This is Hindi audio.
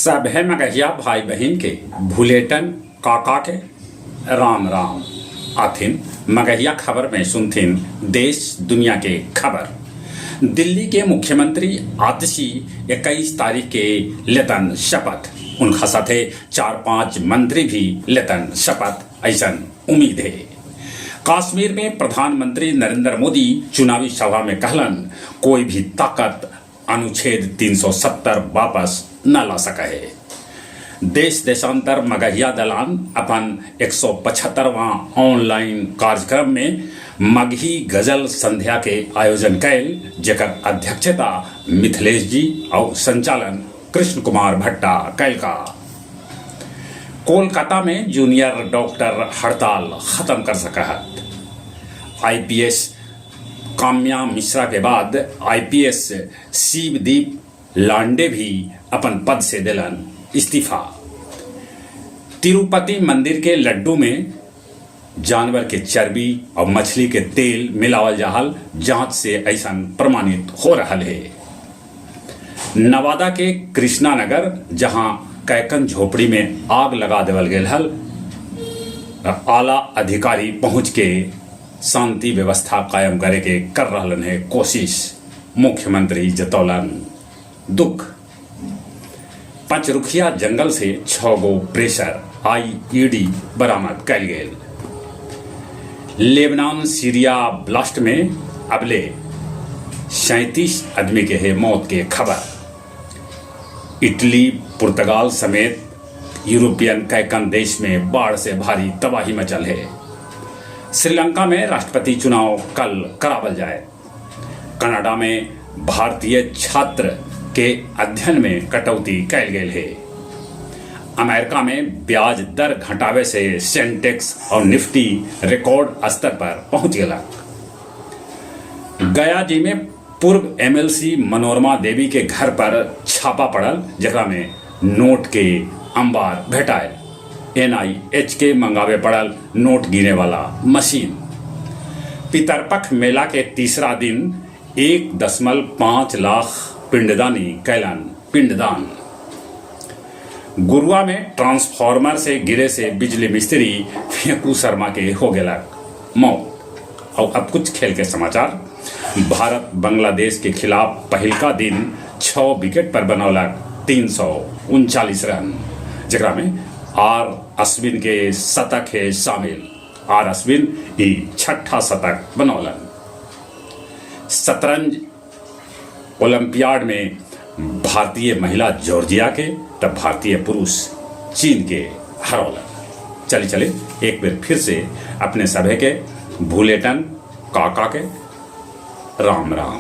सभे मगहिया भाई बहन के भूलेटन काका के राम राम आथिन मगहिया खबर में सुनथिन देश दुनिया के खबर। दिल्ली के मुख्यमंत्री आतिशी 21 तारीख के लेतन शपथ, उनका साथे 4-5 मंत्री भी लेतन शपथ ऐसन उम्मीद है। कश्मीर में प्रधानमंत्री नरेंद्र मोदी चुनावी सभा में कहलन कोई भी ताकत अनुच्छेद 370 वापस न ला सका है। देश देशांतर मगहिया दलान अपन 175वां ऑनलाइन कार्यक्रम में मगही गजल संध्या के आयोजन कैल, जेकर अध्यक्षता मिथिलेश जी और संचालन कृष्ण कुमार भट्टा कैल का। कोलकाता में जूनियर डॉक्टर हड़ताल खत्म कर सका है। आईपीएस काम्या मिश्रा के बाद आईपीएस शिवदीप लांडे भी अपन पद से दिलन इस्तीफा। तिरुपति मंदिर के लड्डू में जानवर के चर्बी और मछली के तेल मिलावल जाहल जांच से ऐसा प्रमाणित हो रहा है। नवादा के कृष्णा नगर जहां कैकन झोपड़ी में आग लगा देवल गेल हल, आला अधिकारी पहुंच के शांति व्यवस्था कायम करे के कर रहलन है कोशिश। मुख्यमंत्री जतौलन दुख। पंचरुखिया जंगल से 6 गो प्रेशर आईईडी बरामद कैल गेल। लेबनान सीरिया ब्लास्ट में अबले 37 आदमी के है मौत के खबर। इटली पुर्तगाल समेत यूरोपियन कैकन देश में बाढ़ से भारी तबाही मचल है। श्रीलंका में राष्ट्रपति चुनाव कल करावल जाए। कनाडा में भारतीय छात्र के अध्ययन में कटौती कैल गेल है। अमेरिका में ब्याज दर घटावे से सेंटेक्स और निफ्टी रिकॉर्ड स्तर पर पहुंच गया। गया जी में पूर्व एमएलसी मनोरमा देवी के घर पर छापा पड़ल, जरा में नोट के अंबार भेटाए। एनआईएच के मंगावे पड़ल नोट गिने वाला मशीन। पितरपक्ष मेला के तीसरा दिन 1.5 लाख पिंडदानी कैलन पिंडदान। गुरुआ में ट्रांसफार्मर से गिरे से बिजली मिस्त्री फेंकू शर्मा के हो गया मौत। और अब कुछ खेल के समाचार। भारत बांग्लादेश के खिलाफ पहलका दिन 6 विकेट पर बनौलक 339 रन, जरा में आर अश्विन के शतक है शामिल। आर अश्विन ही 6ठा शतक बनौलन। शतरंज ओलंपियाड में भारतीय महिला जॉर्जिया के तब भारतीय पुरुष चीन के हरौलन। चले एक बार फिर से अपने सभे के भूलेटन काका के राम राम।